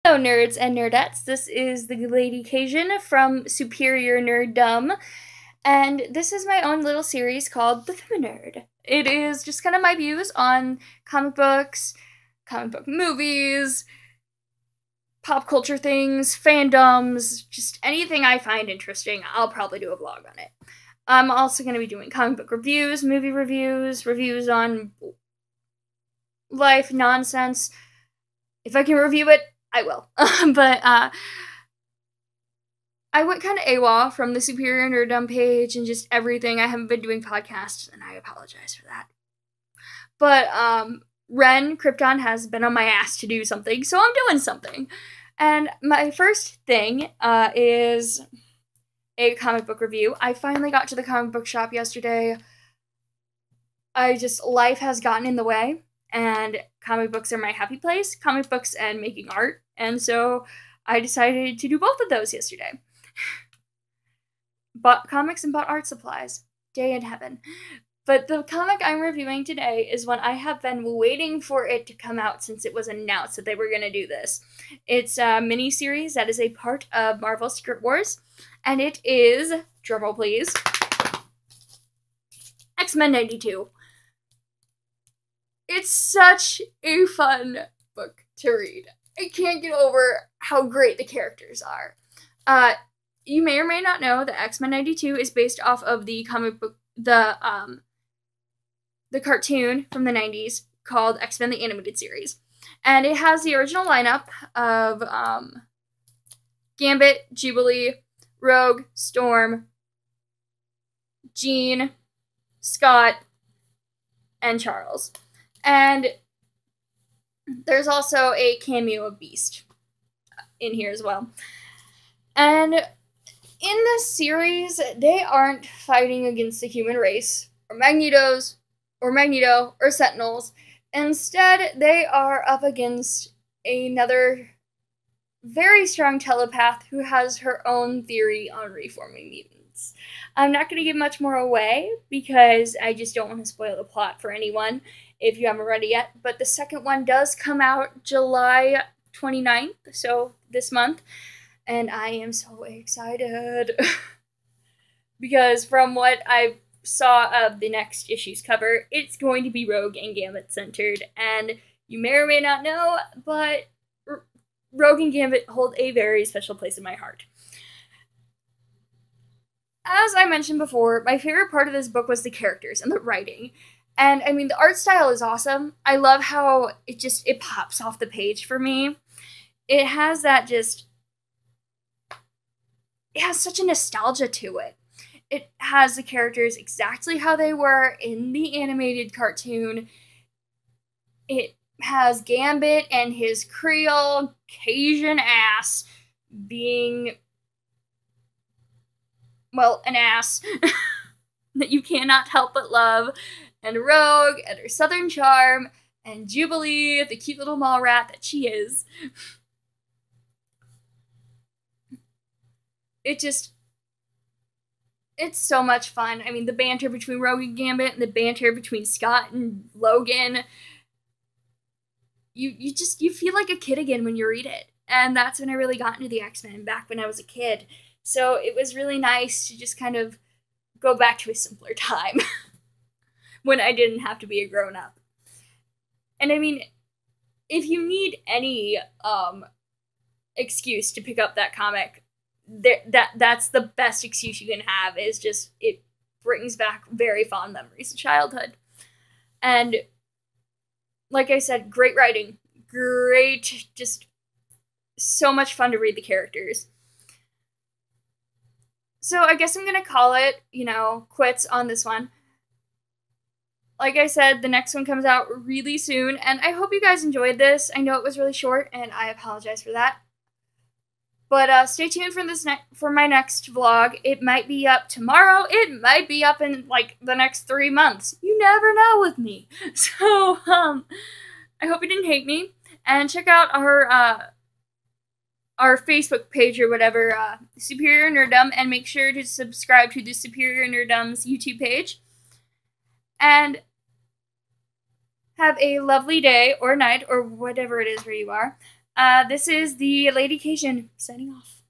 Hello, nerds and nerdettes. This is the Lady Cajun from Superior Nerdom, and this is my own little series called The Nerd. It is just kind of my views on comic books, comic book movies, pop culture things, fandoms, just anything I find interesting. I'll probably do a vlog on it. I'm also going to be doing comic book reviews, movie reviews, reviews on life, nonsense. If I can review it, I will. But I went kind of AWOL from the Superior Nerdom page and just everything. I haven't been doing podcasts, and I apologize for that. But Ren Krypton has been on my ass to do something, so I'm doing something. And my first thing is a comic book review. I finally got to the comic book shop yesterday. Life has gotten in the way, and comic books are my happy place, comic books and making art, and so I decided to do both of those yesterday. Bought comics and bought art supplies. Day in heaven. But the comic I'm reviewing today is one I have been waiting for it to come out since it was announced that they were going to do this. It's a mini-series that is a part of Marvel Secret Wars, and it is, drumroll please, X-Men 92. It's such a fun book to read. I can't get over how great the characters are. You may or may not know that X-Men 92 is based off of the comic book, the cartoon from the 90s called X-Men the Animated Series. And it has the original lineup of Gambit, Jubilee, Rogue, Storm, Jean, Scott, and Charles. And there's also a cameo of Beast in here as well. And in this series, they aren't fighting against the human race, or Magneto, or Sentinels. Instead, they are up against another very strong telepath who has her own theory on reforming mutants. I'm not going to give much more away because I just don't want to spoil the plot for anyone if you haven't read it yet. But the second one does come out July 29th, so this month. And I am so excited. Because from what I saw of the next issue's cover, it's going to be Rogue and Gambit centered. And you may or may not know, but Rogue and Gambit hold a very special place in my heart. As I mentioned before, my favorite part of this book was the characters and the writing. And I mean, the art style is awesome. I love how it pops off the page for me. It has it has such a nostalgia to it. It has the characters exactly how they were in the animated cartoon. It has Gambit and his Creole Cajun ass being, well, an ass that you cannot help but love, and Rogue and her southern charm, and Jubilee, the cute little mall rat that she is. It's so much fun. I mean, the banter between Rogue and Gambit, and the banter between Scott and Logan, you feel like a kid again when you read it. And that's when I really got into the X-Men, back when I was a kid. So it was really nice to just kind of go back to a simpler time when I didn't have to be a grown-up. And I mean, if you need any excuse to pick up that comic, that's the best excuse you can have, is just it brings back very fond memories of childhood. And like I said, great writing, just so much fun to read the characters. So I guess I'm gonna call it, quits on this one. Like I said, the next one comes out really soon, and I hope you guys enjoyed this. I know it was really short, and I apologize for that. But stay tuned for my next vlog. It might be up tomorrow. It might be up in, the next 3 months. You never know with me. So, I hope you didn't hate me. And check out our Facebook page or whatever, Superior Nerdom, and make sure to subscribe to the Superior Nerdom's YouTube page. And have a lovely day or night or whatever it is where you are. This is the Lady Cajun signing off.